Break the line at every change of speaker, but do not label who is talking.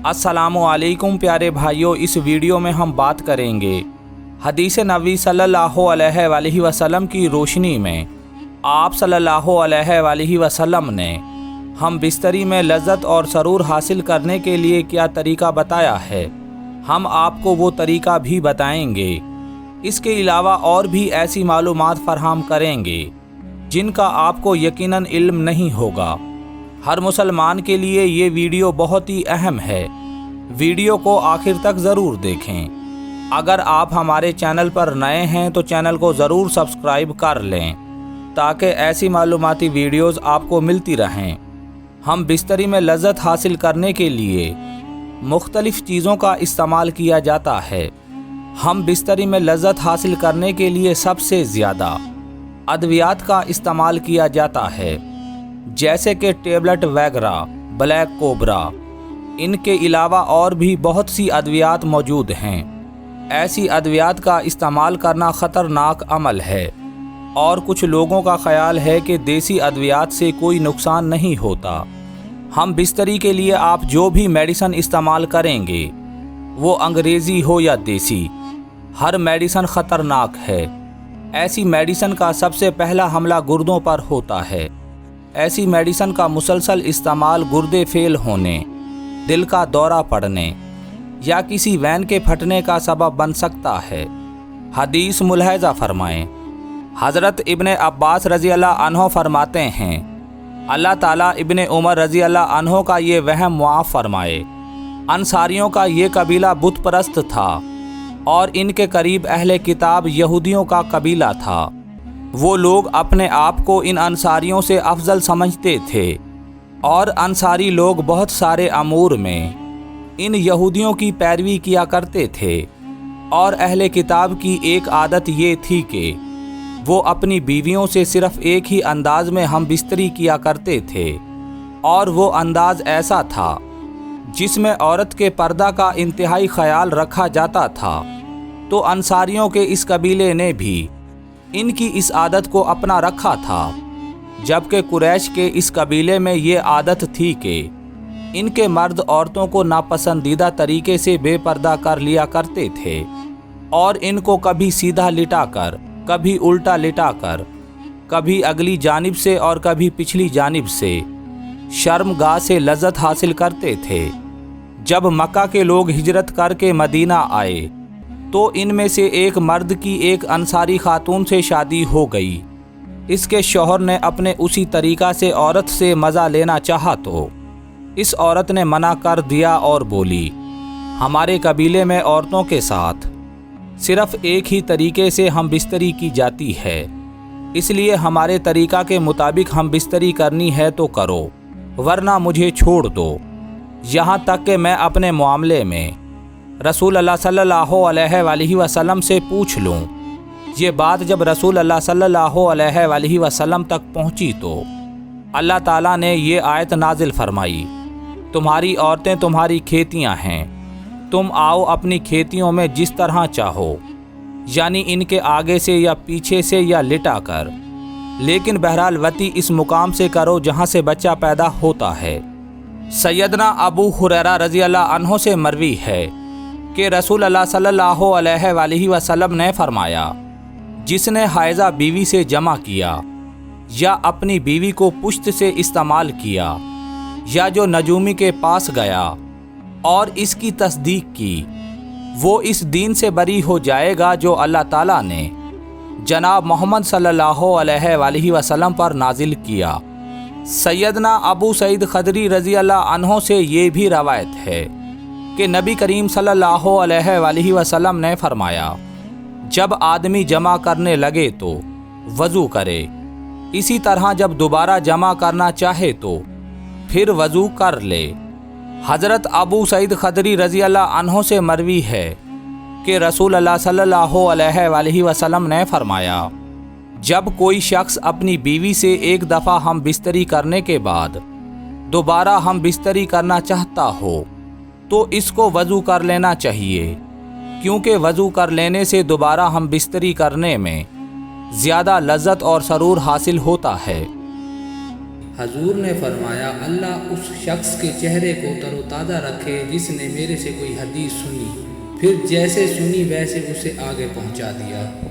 अस्सलामुअलैकुम प्यारे भाइयों, इस वीडियो में हम बात करेंगे हदीस नबी सल्लल्लाहु अलैहि वसल्लम की रोशनी में। आप सल्लल्लाहु अलैहि वसल्लम ने हम बिस्तरी में लज़्ज़त और सरूर हासिल करने के लिए क्या तरीका बताया है, हम आपको वो तरीका भी बताएंगे। इसके अलावा और भी ऐसी मालूमात फराहम करेंगे जिनका आपको यकीनन इल्म नहीं होगा। हर मुसलमान के लिए ये वीडियो बहुत ही अहम है। वीडियो को आखिर तक ज़रूर देखें। अगर आप हमारे चैनल पर नए हैं तो चैनल को ज़रूर सब्सक्राइब कर लें ताकि ऐसी मालूमाती वीडियोस आपको मिलती रहें। हम बिस्तरी में लज़्ज़त हासिल करने के लिए मुख्तलिफ़ चीज़ों का इस्तेमाल किया जाता है। हम बिस्तरी में लज़्ज़त हासिल करने के लिए सबसे ज़्यादा अद्वियात का इस्तेमाल किया जाता है, जैसे कि टेबलेट वगैरह, ब्लैक कोबरा। इनके अलावा और भी बहुत सी अद्वियात मौजूद हैं। ऐसी अद्वियात का इस्तेमाल करना ख़तरनाक अमल है और कुछ लोगों का ख्याल है कि देसी अद्वियात से कोई नुकसान नहीं होता। हम बिस्तरी के लिए आप जो भी मेडिसिन इस्तेमाल करेंगे, वो अंग्रेज़ी हो या देसी, हर मेडिसिन ख़तरनाक है। ऐसी मेडिसिन का सबसे पहला हमला गुर्दों पर होता है। ऐसी मेडिसिन का मुसलसल इस्तेमाल गुर्दे फेल होने, दिल का दौरा पड़ने या किसी वैन के फटने का सबब बन सकता है। हदीस मुलाहिज़ा फरमाएं। हज़रत इब्ने अब्बास रज़ी अल्लाह अन्हो फरमाते हैं, अल्लाह ताला इब्ने उमर रज़ी अल्लाह अन्हो का ये वहम मुआफ़ फरमाए। अंसारियों का ये कबीला बुत परस्त था और इनके करीब अहले किताब यहूदियों का कबीला था। वो लोग अपने आप को इन अंसारियों से अफजल समझते थे और अंसारी लोग बहुत सारे अमूर में इन यहूदियों की पैरवी किया करते थे। और अहले किताब की एक आदत ये थी कि वो अपनी बीवियों से सिर्फ़ एक ही अंदाज में हम बिस्तरी किया करते थे, और वो अंदाज ऐसा था जिसमें औरत के पर्दा का इंतहाई ख्याल रखा जाता था। तो अंसारियों के इस कबीले ने भी इनकी इस आदत को अपना रखा था, जबकि कुरैश के इस कबीले में ये आदत थी कि इनके मर्द औरतों को नापसंदीदा तरीके से बेपर्दा कर लिया करते थे और इनको कभी सीधा लिटाकर, कभी उल्टा लिटाकर, कभी अगली जानिब से और कभी पिछली जानिब से शर्मगाह से लज़्ज़त हासिल करते थे। जब मक्का के लोग हिजरत करके मदीना आए तो इनमें से एक मर्द की एक अंसारी खातून से शादी हो गई। इसके शौहर ने अपने उसी तरीक़ा से औरत से मज़ा लेना चाहा तो इस औरत ने मना कर दिया और बोली, हमारे कबीले में औरतों के साथ सिर्फ़ एक ही तरीके से हम बिस्तरी की जाती है, इसलिए हमारे तरीक़ा के मुताबिक हम बिस्तरी करनी है तो करो, वरना मुझे छोड़ दो। यहाँ तक कि मैं अपने मामले में रसूल अल्लाह सल्लल्लाहु अलैहि वसल्लम से पूछ लूँ। ये बात जब रसूल अल्लाह सल्लल्लाहु अलैहि वसल्लम तक पहुँची तो अल्लाह ताला ने ये आयत नाजिल फरमाई, तुम्हारी औरतें तुम्हारी खेतियाँ हैं, तुम आओ अपनी खेतियों में जिस तरह चाहो, यानी इनके आगे से या पीछे से या लिटा कर, लेकिन बहरहाल वती इस मुकाम से करो जहाँ से बच्चा पैदा होता है। सैयदना अबू हुरैरा रज़ी अल्लाह अन्हो से मरवी है कि रसूल अल्लाह सल्लल्लाहु अलैहि वसल्लम ने फरमाया, जिसने हायज़ा बीवी से जमा किया या अपनी बीवी को पुश्त से इस्तेमाल किया या जो नजूमी के पास गया और इसकी तस्दीक की, वो इस दीन से बरी हो जाएगा जो अल्लाह ताला ने जनाब मोहम्मद सल्लल्लाहु अलैहि वसल्लम पर नाजिल किया। सैयदना अबू सईद खदरी रज़ी अल्लाह अन्हो से ये भी रवायत है कि नबी करीम सल्लल्लाहु अलैहि वसल्लम ने फरमाया, जब आदमी जमा करने लगे तो वज़ू करे, इसी तरह जब दोबारा जमा करना चाहे तो फिर वज़ू कर ले। हज़रत अबू सईद खदरी रज़ी अल्लाह अन्हो से मरवी है कि रसूल अल्लाह सल्लल्लाहु अलैहि वसल्लम ने फरमाया, जब कोई शख्स अपनी बीवी से एक दफ़ा हम बिस्तरी करने के बाद दोबारा हम बिस्तरी करना चाहता हो तो इसको वज़ू कर लेना चाहिए, क्योंकि वज़ू कर लेने से दोबारा हम बिस्तरी करने में ज़्यादा लज़्ज़त और सरूर हासिल होता है। حضور نے فرمایا اللہ اس شخص کے چہرے کو تر و تازہ رکھے جس نے میرے سے کوئی حدیث سنی، پھر جیسے سنی ویسے اسے آگے پہنچا دیا۔